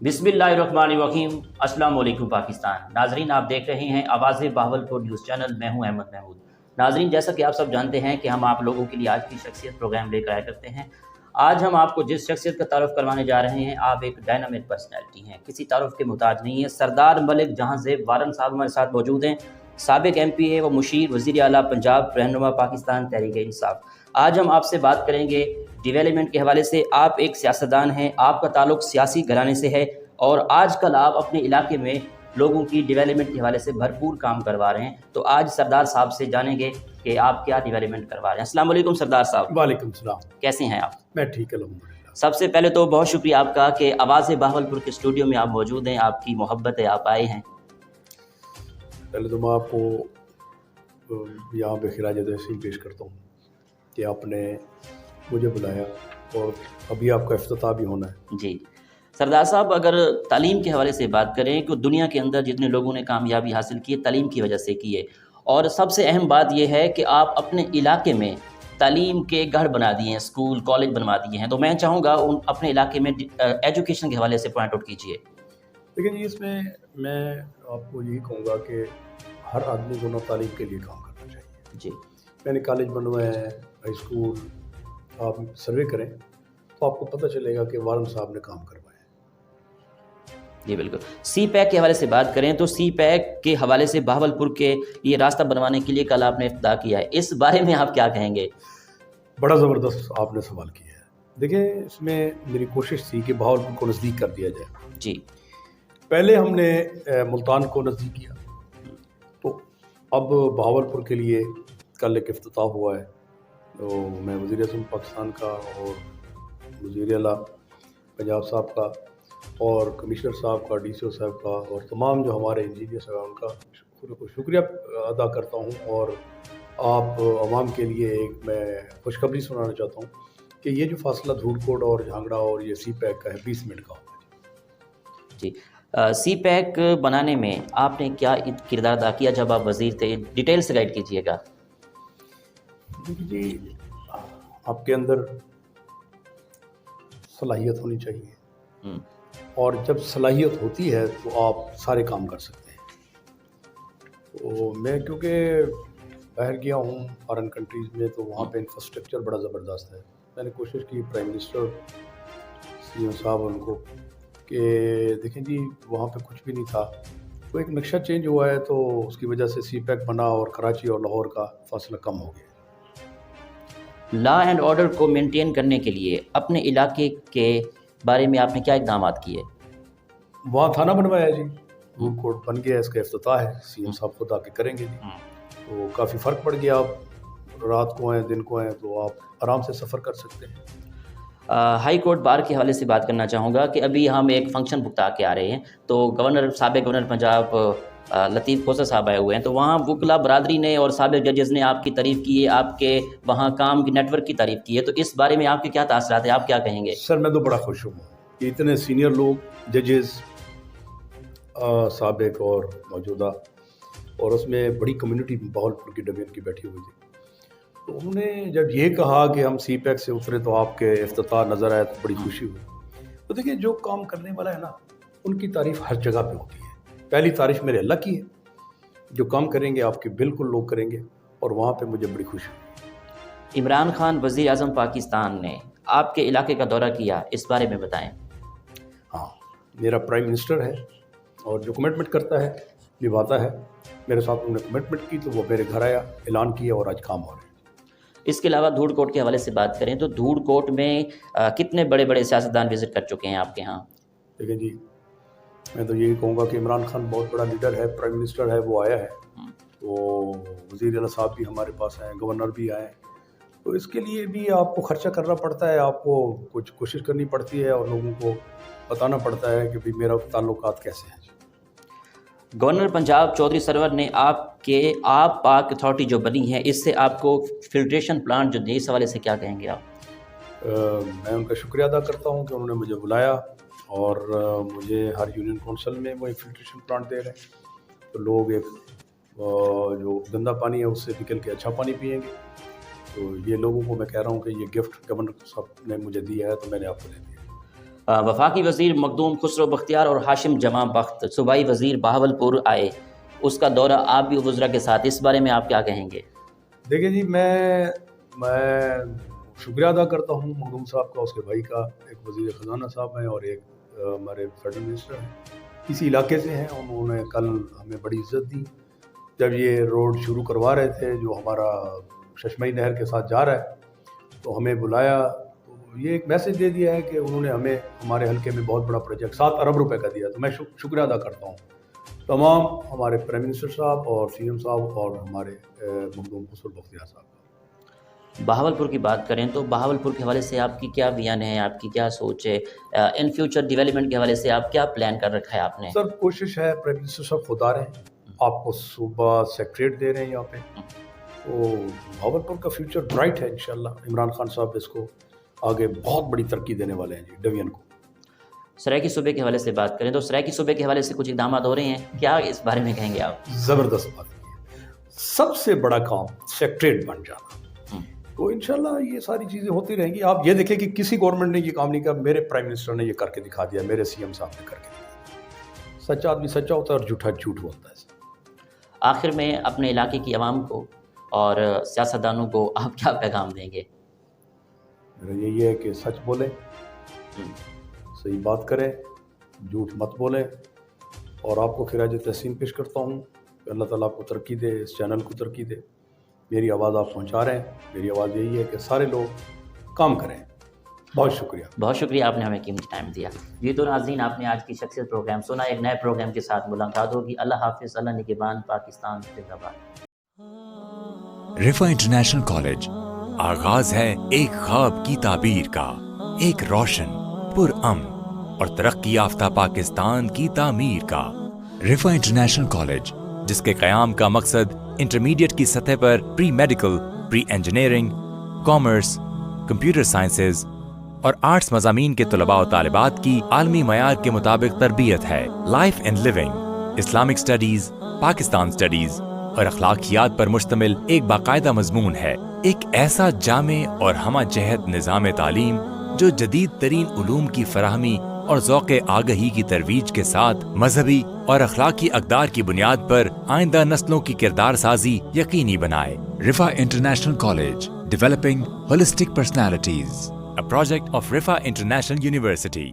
बिस्मिल्लाहिर्रहमानिर्रहीम। अस्सलाम वालेकुम पाकिस्तान। नाजरीन, आप देख रहे हैं आवाज़ बहावलपुर न्यूज़ चैनल। मैं हूं अहमद महमूद। नाजरीन, जैसा कि आप सब जानते हैं कि हम आप लोगों के लिए आज की शख्सियत प्रोग्राम लेकर आया करते हैं। आज हम आपको जिस शख्सियत का तारुफ करवाने जा रहे हैं, आप एक डायनामिक पर्सनैलिटी हैं, किसी तारुफ के मुताज नहीं है। सरदार मलिक जहां ज़ेब वारन साहब हमारे साथ मौजूद हैं। साबिक MP है, वो मुशीर वज़ीर आला पंजाब, रहनुमा पाकिस्तान तहरीक इंसाफ। आज हम आपसे बात करेंगे डेवलपमेंट के हवाले से। आप एक सियासतदान हैं, आपका ताल्लुक सियासी घराने से है और आजकल आप अपने इलाके में लोगों की डेवलपमेंट के हवाले से भरपूर काम करवा रहे हैं। तो आज सरदार साहब से जानेंगे कि आप क्या डेवलपमेंट करवा रहे हैं। अस्सलाम वालेकुम सरदार साहब। वालेकुम सलाम। कैसे हैं आप? मैं ठीक है अल्हम्दुलिल्लाह। सबसे पहले तो बहुत शुक्रिया आपका कि आवाज़ बहावलपुर के स्टूडियो में आप मौजूद हैं, आपकी मोहब्बत है, आप आए हैं। पहले तो मैं आपको यहाँ पे खिराज तहसीन पेश करता हूँ कि आपने मुझे बुलाया और अभी आपका इफ्तिताह भी होना है। जी सरदार साहब, अगर तालीम के हवाले से बात करें कि दुनिया के अंदर जितने लोगों ने कामयाबी हासिल की है, तालीम की वजह से की है। और सबसे अहम बात यह है कि आप अपने इलाके में तालीम के घर बना दिए हैं, स्कूल कॉलेज बनवा दिए हैं। तो मैं चाहूँगा उन अपने इलाके में एजुकेशन के हवाले से पॉइंट आउट कीजिए। लेकिन इसमें मैं आपको यही कहूँगा कि हर आदमी को ना तालीम के लिए काम करना चाहिए। जी, मैंने कॉलेज बनवाए हैं, हाई स्कूल, आप सर्वे करें तो आपको पता चलेगा कि वारन साहब ने काम करवाया। जी बिल्कुल। CPEC के हवाले से बात करें तो CPEC के हवाले से बहावलपुर के ये रास्ता बनवाने के लिए कल आपने इफ्तिताह किया है, इस बारे में आप क्या कहेंगे? बड़ा ज़बरदस्त आपने सवाल किया है। देखिए, इसमें मेरी कोशिश थी कि बहावलपुर को नज़दीक कर दिया जाए। जी, पहले हमने मुल्तान को नज़दीक किया, तो अब बहावलपुर के लिए कल एक इफ्तिताह हुआ है। तो मैं वज़ीर आज़म पाकिस्तान का और वज़ीर आला पंजाब साहब का और कमिश्नर साहब का, DCO साहब का और तमाम जो हमारे इंजीनियर्स हैं उनका शुक्रिया अदा करता हूँ। और आप आवाम के लिए एक मैं खुशखबरी सुनाना चाहता हूँ कि ये जो फासला धूलकोट और झांगड़ा और ये CPEC का है, 20 मिनट का होगा। जी। CPEC बनाने में आपने क्या किरदार अदा किया जब आप वज़ीर थे? डिटेल से गाइड कीजिएगा। देखिए जी, आपके अंदर सलाहियत होनी चाहिए और जब सलाहियत होती है तो आप सारे काम कर सकते हैं। तो मैं क्योंकि बाहर गया हूँ फॉरेन कंट्रीज़ में, तो वहाँ पे इंफ्रास्ट्रक्चर बड़ा ज़बरदस्त है। मैंने कोशिश की प्राइम मिनिस्टर CM साहब उनको कि देखें जी, वहाँ पे कुछ भी नहीं था, तो एक नक्शा चेंज हुआ है, तो उसकी वजह से CPEC बना और कराची और लाहौर का फासला कम हो गया। लॉ एंड ऑर्डर को मेंटेन करने के लिए अपने इलाके के बारे में आपने क्या इक़दाम किए? वहाँ थाना बनवाया जी, धूलकोट बन गया, इसका इफ्तिताह है, CM साहब खुद आके करेंगे जी। तो काफ़ी फ़र्क पड़ गया। आप रात को आएँ दिन को आएँ तो आप आराम से सफ़र कर सकते हैं। हाई कोर्ट बार के हवाले से बात करना चाहूँगा कि अभी हम एक फ़ंक्शन भुगता के आ रहे हैं, तो साबिक गवर्नर पंजाब लतीफ़ खोसर साहब आए हुए हैं। तो वहाँ वकला बरादरी ने और साबिक जजेज़ ने आपकी तारीफ़ की है, आपके वहाँ काम की नेटवर्क की तारीफ़ की है। तो इस बारे में आपके क्या तासरात हैं, आप क्या कहेंगे? सर, मैं तो बड़ा खुश हूँ कि इतने सीनियर लोग, जजेज़ साबिक और मौजूदा, और उसमें बड़ी कम्युनिटी बहावलपुर की डबियन की बैठी हुई थी। तो उन्होंने जब ये कहा कि हम CPEC से उतरे तो आपके इफ्तिताह नज़र आया तो बड़ी खुशी हुई। तो देखिए, जो काम करने वाला है ना, उनकी तारीफ़ हर जगह पे होती है। पहली तारीफ़ मेरे अल्लाह की है, जो काम करेंगे आपके बिल्कुल लोग करेंगे, और वहाँ पे मुझे बड़ी खुशी हुई। इमरान खान वज़ीर आज़म पाकिस्तान ने आपके इलाके का दौरा किया, इस बारे में बताएं। हाँ, मेरा प्राइम मिनिस्टर है और जो कमिटमेंट करता है निभाता है। मेरे साथ उन्होंने कमिटमेंट की तो वो मेरे घर आया, ऐलान किया और आज काम हो रहा है। इसके अलावा धूलकोट के हवाले से बात करें तो धूलकोट में कितने बड़े बड़े सियासतदान विज़िट कर चुके हैं आपके यहाँ? देखिए जी, मैं तो यही कहूँगा कि इमरान खान बहुत बड़ा लीडर है, प्राइम मिनिस्टर है, वो आया है। तो वज़ीर आला साहब भी हमारे पास हैं, गवर्नर भी आए। तो इसके लिए भी आपको खर्चा करना पड़ता है, आपको कुछ कोशिश करनी पड़ती है और लोगों को बताना पड़ता है कि भाई मेरा ताल्लुकात कैसे हैं। गवर्नर पंजाब चौधरी सरवर ने आप पाक अथॉरिटी जो बनी है, इससे आपको फिल्ट्रेशन प्लांट जो दिए, इस हवाले से क्या कहेंगे आप? मैं उनका शुक्रिया अदा करता हूँ कि उन्होंने मुझे बुलाया और मुझे हर यूनियन काउंसिल में वो एक फिल्ट्रेशन प्लांट दे रहे हैं। तो लोग एक जो गंदा पानी है उससे निकल के अच्छा पानी पिएंगे। तो ये लोगों को मैं कह रहा हूँ कि ये गिफ्ट गवर्नर साहब ने मुझे दिया है, तो मैंने आपको दे दिया। وفاقی وزیر مخدوم خسرو بختیار اور ہاشم جمع بخت صوبائی وزیر بہاولپور آئے، اس کا دورہ آپ بھی وزراء کے ساتھ، اس بارے میں آپ کیا کہیں گے؟ دیکھیں جی، میں شکریہ ادا کرتا ہوں مخدوم صاحب کا، اس کے بھائی کا، ایک وزیر خزانہ صاحب ہیں اور ایک ہمارے فیڈرل منسٹر ہیں، اسی علاقے سے ہیں. انہوں نے کل ہمیں بڑی عزت دی جب یہ روڈ شروع کروا رہے تھے جو ہمارا ششمئی نہر کے ساتھ جا رہا ہے، تو ہمیں بلایا. تو یہ ایک میسج دے دیا ہے کہ انہوں نے ہمیں ہمارے حلقے میں بہت بڑا پروجیکٹ 7 ارب روپے کا دیا. تو میں شکریہ ادا کرتا ہوں تمام ہمارے پرائم منسٹر صاحب اور سی ایم صاحب اور ہمارے مخدوم خسرو بختیار صاحب. بہاولپور کی بات کریں تو بہاولپور کے حوالے سے آپ کی کیا بیان ہے، آپ کی کیا سوچ ہے؟ ان فیوچر ڈیولپمنٹ کے حوالے سے آپ کیا پلان کر رکھا ہے آپ نے؟ سر کوشش ہے، پرائم منسٹر صاحب خود آ رہے ہیں، آپ کو صوبہ سیکریٹ دے رہے ہیں یہاں پہ، تو بہاولپور کا فیوچر برائٹ ہے انشاءاللہ. عمران خان صاحب اس کو آگے بہت بڑی ترقی دینے والے ہیں جی ڈویژن کو. سرائیکی صوبے کے حوالے سے بات کریں تو سرائیکی صوبے کے حوالے سے کچھ اقدامات ہو رہے ہیں، کیا اس بارے میں کہیں گے آپ؟ زبردست بات ہے، سب سے بڑا کام سیکریٹ بن جانا، تو انشاءاللہ یہ ساری چیزیں ہوتی رہیں گی. آپ یہ دیکھیں کہ کسی گورنمنٹ نے یہ کام نہیں کیا، میرے پرائم منسٹر نے یہ کر کے دکھا دیا، میرے سی ایم صاحب نے کر کے دکھا دیا. سچا آدمی سچا ہوتا ہے اور جھوٹا جھوٹ ہوتا ہے. آخر میں اپنے علاقے کی عوام کو اور سیاستدانوں کو آپ کیا پیغام دیں گے؟ میرا یہی ہے کہ سچ بولیں، صحیح بات کریں، جھوٹ مت بولیں، اور آپ کو خراج تحسین پیش کرتا ہوں کہ اللہ تعالیٰ آپ کو ترقی دے، اس چینل کو ترقی دے. میری آواز آپ پہنچا رہے ہیں، میری آواز یہی ہے کہ سارے لوگ کام کریں. بہت شکریہ. بہت شکریہ، آپ نے ہمیں قیمتی ٹائم دیا. یہ تو ناظرین آپ نے آج کی شخصیت پروگرام سنا. ایک نئے پروگرام کے ساتھ ملاقات ہوگی. اللہ حافظ. اللہ نگہبان. پاکستان زندہ باد. رفا انٹرنیشنل کالج آغاز ہے ایک خواب کی تعبیر کا، ایک روشن، پرامن اور ترقی یافتہ پاکستان کی تعمیر کا. رفا انٹرنیشنل کالج، جس کے قیام کا مقصد انٹرمیڈیٹ کی سطح پر pre medical, pre engineering, commerce, computer sciences اور آرٹس مضامین کے طلباء و طالبات کی عالمی معیار کے مطابق تربیت ہے. Life and living, Islamic studies, Pakistan studies اور اخلاقیات پر مشتمل ایک باقاعدہ مضمون ہے. ایک ایسا جامع اور ہمہ جہت نظام تعلیم جو جدید ترین علوم کی فراہمی اور ذوق آگہی کی ترویج کے ساتھ مذہبی اور اخلاقی اقدار کی بنیاد پر آئندہ نسلوں کی کردار سازی یقینی بنائے. Riphah international college, developing holistic personalities, a project of Rifa International University.